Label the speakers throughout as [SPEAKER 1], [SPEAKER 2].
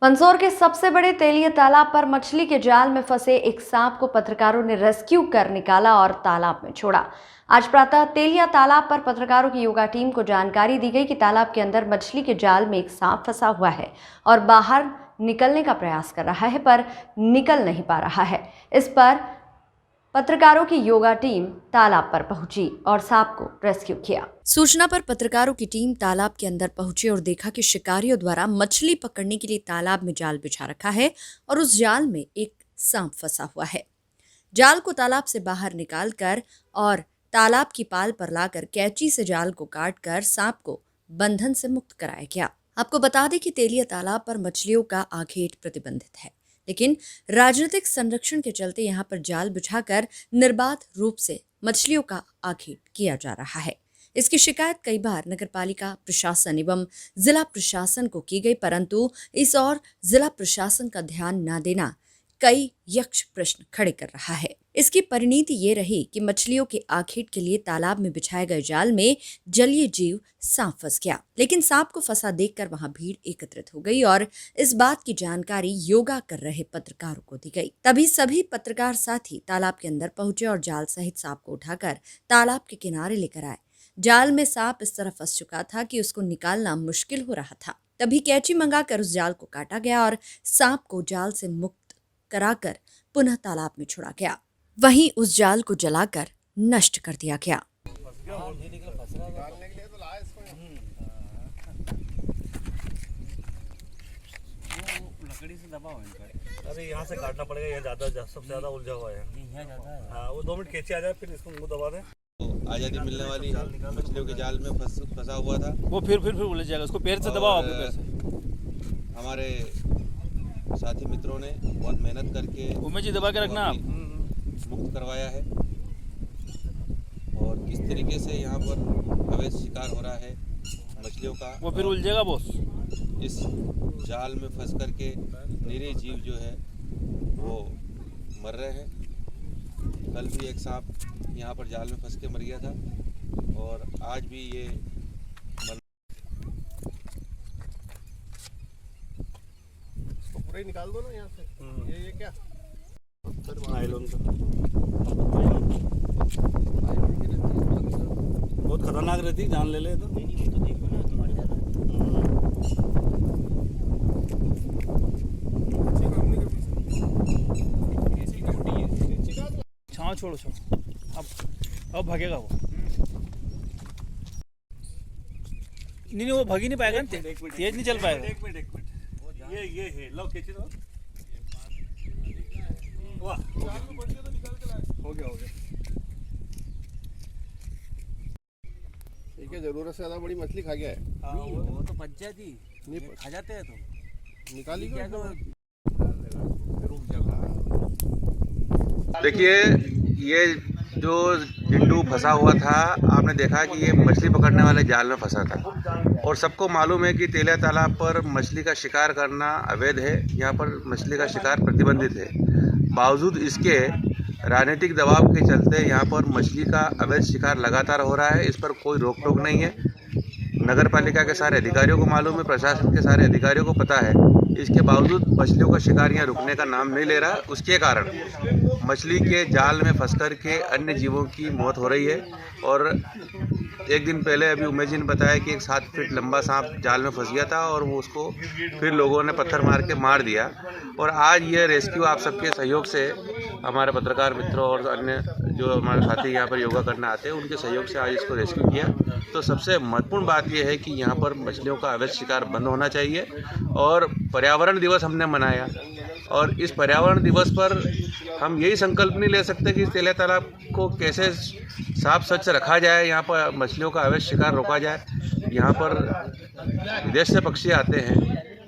[SPEAKER 1] मंदसौर के सबसे बड़े तेलीय तालाब पर मछली के जाल में फंसे एक सांप को पत्रकारों ने रेस्क्यू कर निकाला और तालाब में छोड़ा। आज प्रातः तेलिया तालाब पर पत्रकारों की योगा टीम को जानकारी दी गई कि तालाब के अंदर मछली के जाल में एक सांप फंसा हुआ है और बाहर निकलने का प्रयास कर रहा है पर निकल नहीं पा रहा है। इस पर पत्रकारों की योगा टीम तालाब पर पहुंची और सांप को रेस्क्यू किया। सूचना पर पत्रकारों की टीम तालाब के अंदर पहुंची और देखा कि शिकारियों द्वारा मछली पकड़ने के लिए तालाब में जाल बिछा रखा है और उस जाल में एक सांप फंसा हुआ है। जाल को तालाब से बाहर निकालकर और तालाब की पाल पर लाकर कैंची से जाल को काटकर सांप को बंधन से मुक्त कराया गया। आपको बता दें कि तेलिया तालाब पर मछलियों का आखेट प्रतिबंधित है, लेकिन राजनीतिक संरक्षण के चलते यहां पर जाल बिछाकर निर्बाध रूप से मछलियों का आखेट किया जा रहा है। इसकी शिकायत कई बार नगरपालिका प्रशासन एवं जिला प्रशासन को की गई, परंतु इस और जिला प्रशासन का ध्यान न देना कई यक्ष प्रश्न खड़े कर रहा है। इसकी परिणति ये रही कि मछलियों के आखेट के लिए तालाब में बिछाए गए जाल में जलीय जीव सांप फंस गया, लेकिन सांप को फंसा देखकर वहां भीड़ एकत्रित हो गई और इस बात की जानकारी योगा कर रहे पत्रकारों को दी गई। तभी सभी पत्रकार साथी तालाब के अंदर पहुंचे और जाल सहित सांप को उठाकर तालाब के किनारे लेकर आए। जाल में सांप इस तरह फंस चुका था कि उसको निकालना मुश्किल हो रहा था। तभी कैंची मंगाकर उस जाल को काटा गया और सांप को जाल से मुक्त कराकर पुनः तालाब में छोड़ा गया। वहीं उस जाल को जलाकर नष्ट कर दिया गया।
[SPEAKER 2] लकड़ी से दबा हुआ है।
[SPEAKER 3] अरे यहाँ से काटना पड़ेगा, यहाँ ज्यादा सबसे ज्यादा उलझा हुआ है। हाँ, वो 2 मिनट कैंची आ जाए फिर इसको मुंह दबा दें।
[SPEAKER 4] तो आज़ादी मिलने वाली मछलियों के जाल में फंसा हुआ था।
[SPEAKER 2] वो फिर उलझ जाएगा, उसको पैर से दबाओ अपने पैर से।
[SPEAKER 4] हमारे साथी मित्रों ने बहुत मेहनत करके
[SPEAKER 2] उमेश जी दबा के रखना आप
[SPEAKER 4] मुक्त करवाया है। और किस तरीके से यहाँ पर अवैध शिकार हो रहा है मछलियों का,
[SPEAKER 2] वो फिर उलझेगा बॉस।
[SPEAKER 4] इस जाल में फंस करके निरीह जीव जो है वो मर रहे हैं। कल भी एक सांप यहाँ पर जाल में फंस के मर गया था और आज भी ये
[SPEAKER 3] पूरा ही निकाल दो ना यहाँ से। ये क्या नायलॉन का बहुत खतरनाक रहती, जान ले ले तो।
[SPEAKER 2] छाँव छोड़ो अब भागेगा वो। नहीं वो भाग ही नहीं पाएगा, तेज नहीं चल पाएगा।
[SPEAKER 3] एक मिनट ये है, लो कैंची दो। वाह, हो गया।
[SPEAKER 5] ठीक है, जरूरत से ज्यादा बड़ी मछली खा गया है।
[SPEAKER 3] हाँ,
[SPEAKER 2] वो तो पंचायत ही खा जाते हैं तो
[SPEAKER 5] निकाली
[SPEAKER 2] क्या तो।
[SPEAKER 4] देखिए, ये जो झिंडू फंसा हुआ था, आपने देखा कि ये मछली पकड़ने वाले जाल में फंसा था और सबको मालूम है कि तेलिया तालाब पर मछली का शिकार करना अवैध है। यहाँ पर मछली का शिकार प्रतिबंधित है। बावजूद इसके राजनीतिक दबाव के चलते यहाँ पर मछली का अवैध शिकार लगातार हो रहा है। इस पर कोई रोक टोक नहीं है। नगर पालिका के सारे अधिकारियों को मालूम है, प्रशासन के सारे अधिकारियों को पता है। इसके बावजूद मछलियों का शिकार यहाँ रुकने का नाम नहीं ले रहा। उसके कारण मछली के जाल में फंस कर के अन्य जीवों की मौत हो रही है। और एक दिन पहले अभी उमेश जी ने बताया कि एक 7 फीट लंबा सांप जाल में फंस गया था और वो उसको फिर लोगों ने पत्थर मार के मार दिया। और आज ये रेस्क्यू आप सबके सहयोग से, हमारे पत्रकार मित्रों और अन्य जो हमारे साथी यहाँ पर योगा करने आते हैं, उनके सहयोग से आज इसको रेस्क्यू किया। तो सबसे महत्वपूर्ण बात यह है कि यहाँ पर मछलियों का अवैध शिकार बंद होना चाहिए। और पर्यावरण दिवस हमने मनाया और इस पर्यावरण दिवस पर हम यही संकल्प नहीं ले सकते कि तेलिया तालाब को कैसे साफ स्वच्छ रखा जाए, यहाँ पर मछलियों का अवैध शिकार रोका जाए। यहाँ पर विदेश से पक्षी आते हैं,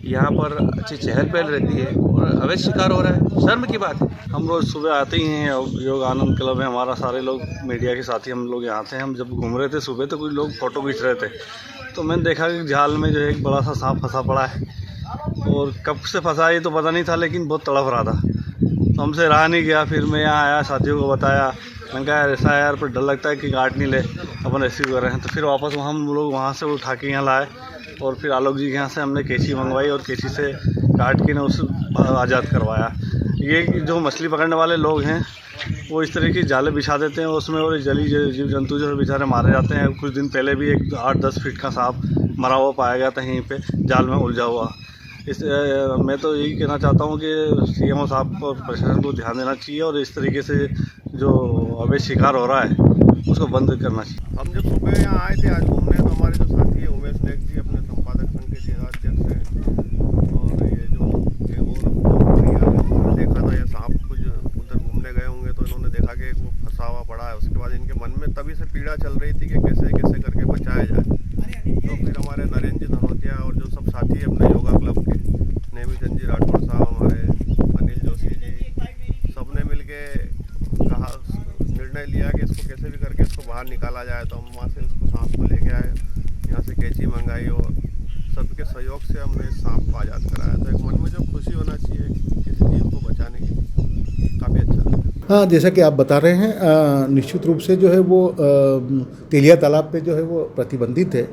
[SPEAKER 4] यहाँ पर अच्छी चहल पहल रहती है और अवैध शिकार हो रहा है, शर्म की बात है।
[SPEAKER 3] हम रोज सुबह आते ही हैं, योग आनंद क्लब है हमारा, सारे लोग मीडिया के साथी हम लोग यहाँ थे। हम जब घूम रहे थे सुबह तो कुछ लोग फोटो खींच रहे थे, तो मैंने देखा कि जाल में जो है एक बड़ा सा सांप फंसा पड़ा है और कब से फंसा ये तो पता नहीं था, लेकिन बहुत तड़प रहा था। तो हमसे रहा नहीं गया, फिर मैं यहाँ आया, साथियों को बताया। मैंने कहा ऐसा यार पर डर लगता है कि काट नहीं ले, अपन रेस्क्यू कर रहे हैं। तो फिर वापस हम लोग वहाँ से उठा के यहाँ लाए और फिर आलोक जी के यहाँ से हमने कैंची मंगवाई और कैंची से काट के ना उसे आज़ाद करवाया। ये जो मछली पकड़ने वाले लोग हैं वो इस तरह की जाले बिछा देते हैं उसमें, और जली जीव जंतु जो है बेचारे मारे जाते हैं। कुछ दिन पहले भी एक 8-10 फीट का सांप मरा हुआ पाया गया था यहीं पे जाल में उलझा हुआ। मैं तो यही कहना चाहता हूँ कि सीएमओ साहब को, प्रशासन को ध्यान देना चाहिए और इस तरीके से जो अवैध शिकार हो रहा है उसको बंद करना चाहिए।
[SPEAKER 5] हम जब सुबह यहाँ आए थे आज घूमने, तो हमारे जो साथी है उमेश नेक जी, अपने संपादक संघ के जिलाध्यक्ष हैं, और ये जो उन्होंने देखा था ये सांप कुछ उधर घूमने गए होंगे, तो इन्होंने देखा कि वो फंसा हुआ पड़ा है। उसके बाद इनके मन में तभी से पीड़ा चल रही थी कि कैसे कैसे करके बचाया जाए। तो फिर हमारे नरेंद्र जी धनोतिया और जो सब साथी है अपने योगा क्लब के, नेमीचंद जी राठौड़ साहब, हमारे अनिल जोशी जी, सब ने मिल के कहा, निर्णय लिया कि इसको कैसे भी करके इसको बाहर निकाला जाए। तो हम वहाँ से उसको सांप को लेके आए, यहाँ से कैंची मंगाई और सबके सहयोग से हमने इस सांप को आज़ाद कराया। तो एक मन में जो खुशी होना चाहिए किसी जीव को बचाने की, काफ़ी अच्छा लगा।
[SPEAKER 6] हाँ, जैसा कि आप बता रहे हैं, निश्चित रूप से जो है वो तेलिया तालाब पे जो है वो प्रतिबंधित है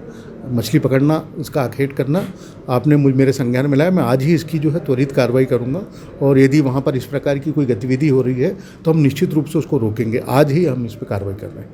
[SPEAKER 6] मछली पकड़ना, इसका आखेट करना। आपने मेरे संज्ञान में लाया, मैं आज ही इसकी जो है त्वरित कार्रवाई करूंगा, और यदि वहाँ पर इस प्रकार की कोई गतिविधि हो रही है तो हम निश्चित रूप से उसको रोकेंगे। आज ही हम इस पर कार्रवाई कर रहे हैं।